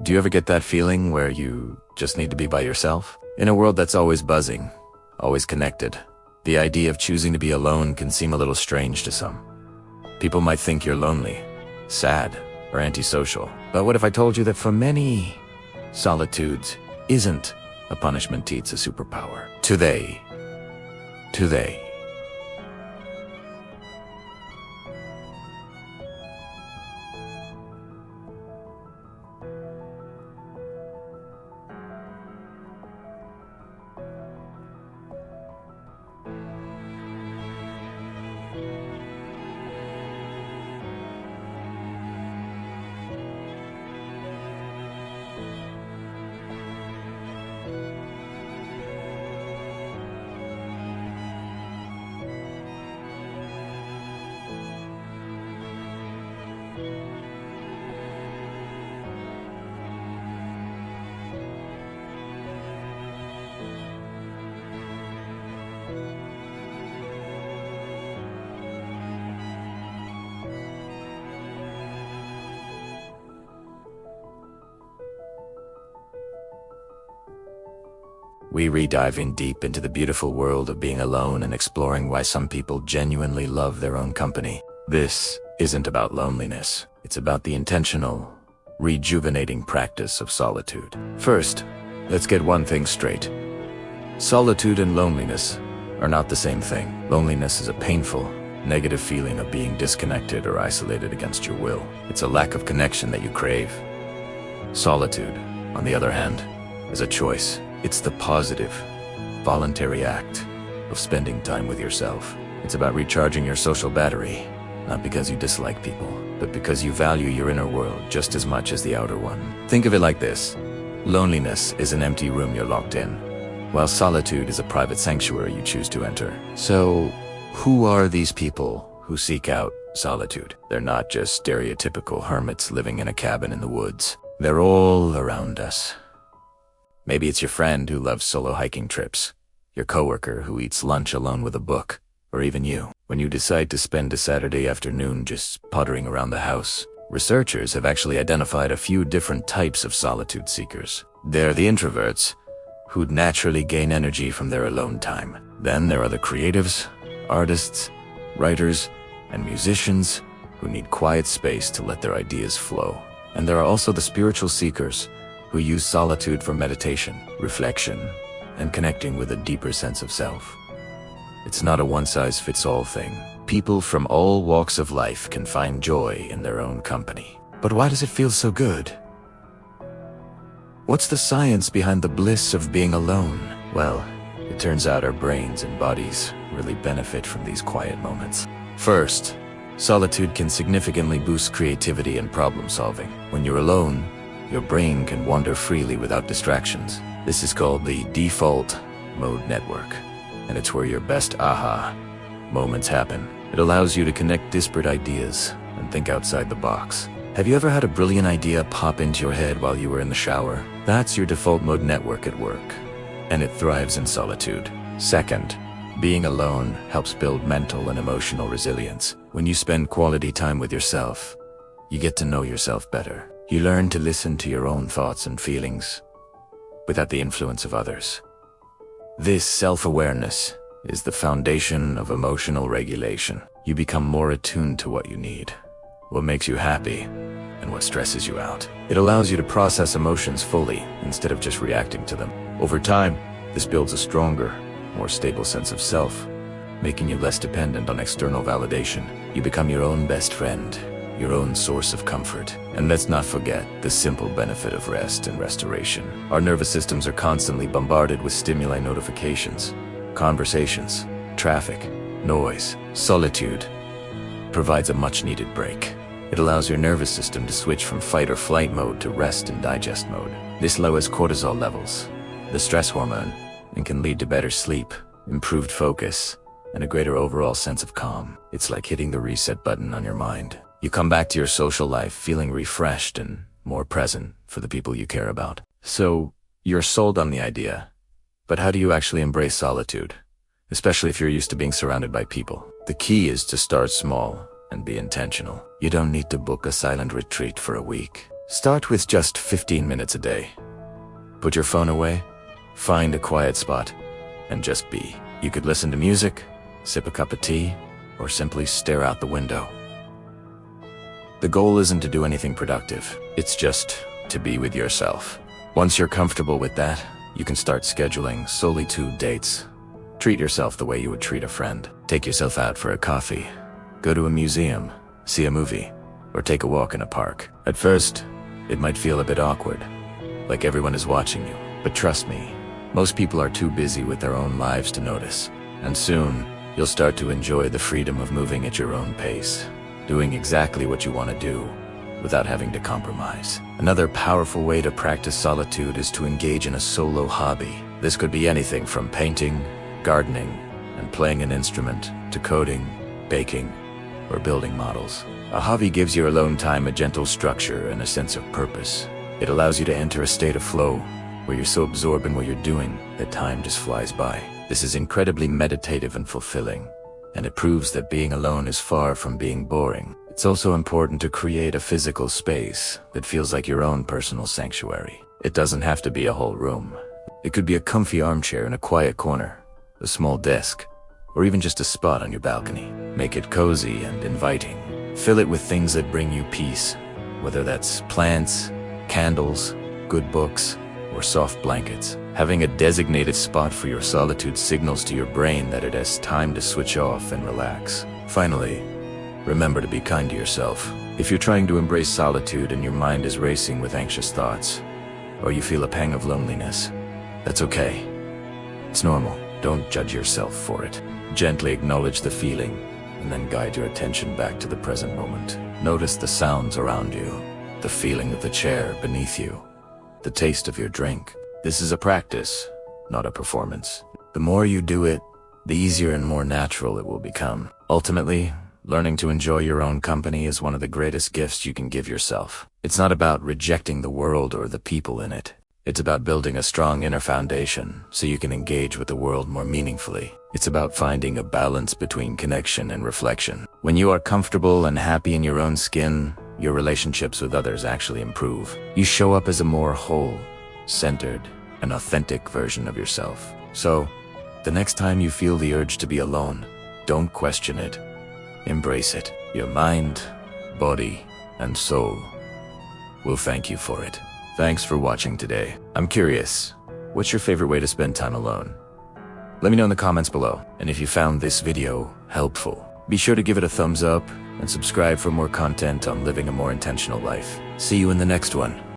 Do you ever get that feeling where you just need to be by yourself? In a world that's always buzzing, always connected, the idea of choosing to be alone can seem a little strange to some. People might think you're lonely, sad, or antisocial. But what if I told you that for many, solitude isn't a punishment, it's a superpower? Today. We re-dive in deep into the beautiful world of being alone and exploring why some people genuinely love their own company. This isn't about loneliness. It's about the intentional, rejuvenating practice of solitude. First, let's get one thing straight. Solitude and loneliness are not the same thing. Loneliness is a painful, negative feeling of being disconnected or isolated against your will. It's a lack of connection that you crave. Solitude, on the other hand, is a choice. It's the positive, voluntary act of spending time with yourself. It's about recharging your social battery, not because you dislike people, but because you value your inner world just as much as the outer one. Think of it like this. Loneliness is an empty room you're locked in, while solitude is a private sanctuary you choose to enter. So, who are these people who seek out solitude? They're not just stereotypical hermits living in a cabin in the woods. They're all around us. Maybe it's your friend who loves solo hiking trips, your coworker who eats lunch alone with a book, or even you, when you decide to spend a Saturday afternoon just pottering around the house. Researchers have actually identified a few different types of solitude seekers. They're the introverts, who'd naturally gain energy from their alone time. Then there are the creatives, artists, writers, and musicians who need quiet space to let their ideas flow. And there are also the spiritual seekers, who use solitude for meditation, reflection, and connecting with a deeper sense of self. It's not a one-size-fits-all thing. People from all walks of life can find joy in their own company. But why does it feel so good? What's the science behind the bliss of being alone? Well, it turns out our brains and bodies really benefit from these quiet moments. First, solitude can significantly boost creativity and problem solving. When you're alone, your brain can wander freely without distractions. This is called the default mode network, and it's where your best aha moments happen. It allows you to connect disparate ideas and think outside the box. Have you ever had a brilliant idea pop into your head while you were in the shower? That's your default mode network at work, and it thrives in solitude. Second, being alone helps build mental and emotional resilience. When you spend quality time with yourself, you get to know yourself better. You learn to listen to your own thoughts and feelings without the influence of others. This self-awareness is the foundation of emotional regulation. You become more attuned to what you need, what makes you happy, and what stresses you out. It allows you to process emotions fully instead of just reacting to them. Over time, this builds a stronger, more stable sense of self, making you less dependent on external validation. You become your own best friend, your own source of comfort. And let's not forget the simple benefit of rest and restoration. Our nervous systems are constantly bombarded with stimuli notifications, conversations, traffic, noise. Solitude provides a much-needed break. It allows your nervous system to switch from fight or flight mode to rest and digest mode. This lowers cortisol levels, the stress hormone, and can lead to better sleep, improved focus, and a greater overall sense of calm. It's like hitting the reset button on your mind. You come back to your social life feeling refreshed and more present for the people you care about. So, you're sold on the idea. But how do you actually embrace solitude? Especially if you're used to being surrounded by people. The key is to start small and be intentional. You don't need to book a silent retreat for a week. Start with just 15 minutes a day. Put your phone away, find a quiet spot, and just be. You could listen to music, sip a cup of tea, or simply stare out the window. The goal isn't to do anything productive, it's just to be with yourself. Once you're comfortable with that, you can start scheduling solitude dates. Treat yourself the way you would treat a friend. Take yourself out for a coffee, go to a museum, see a movie, or take a walk in a park. At first, it might feel a bit awkward, like everyone is watching you. But trust me, most people are too busy with their own lives to notice. And soon, you'll start to enjoy the freedom of moving at your own pace, doing exactly what you want to do, without having to compromise. Another powerful way to practice solitude is to engage in a solo hobby. This could be anything from painting, gardening, and playing an instrument, to coding, baking, or building models. A hobby gives your alone time a gentle structure and a sense of purpose. It allows you to enter a state of flow, where you're so absorbed in what you're doing that time just flies by. This is incredibly meditative and fulfilling, and it proves that being alone is far from being boring. It's also important to create a physical space that feels like your own personal sanctuary. It doesn't have to be a whole room. It could be a comfy armchair in a quiet corner, a small desk, or even just a spot on your balcony. Make it cozy and inviting. Fill it with things that bring you peace, whether that's plants, candles, good books, or soft blankets. Having a designated spot for your solitude signals to your brain that it has time to switch off and relax. Finally, remember to be kind to yourself. If you're trying to embrace solitude and your mind is racing with anxious thoughts, or you feel a pang of loneliness, that's okay. It's normal. Don't judge yourself for it. Gently acknowledge the feeling, and then guide your attention back to the present moment. Notice the sounds around you, the feeling of the chair beneath you, the taste of your drink. This is a practice, not a performance. The more you do it, the easier and more natural it will become. Ultimately, learning to enjoy your own company is one of the greatest gifts you can give yourself. It's not about rejecting the world or the people in it. It's about building a strong inner foundation so you can engage with the world more meaningfully. It's about finding a balance between connection and reflection. When you are comfortable and happy in your own skin, your relationships with others actually improve. You show up as a more whole, centered, and authentic version of yourself. So, the next time you feel the urge to be alone, don't question it. Embrace it. Your mind, body, and soul will thank you for it. Thanks for watching today. I'm curious, what's your favorite way to spend time alone? Let me know in the comments below. And if you found this video helpful, be sure to give it a thumbs up and subscribe for more content on living a more intentional life. See you in the next one.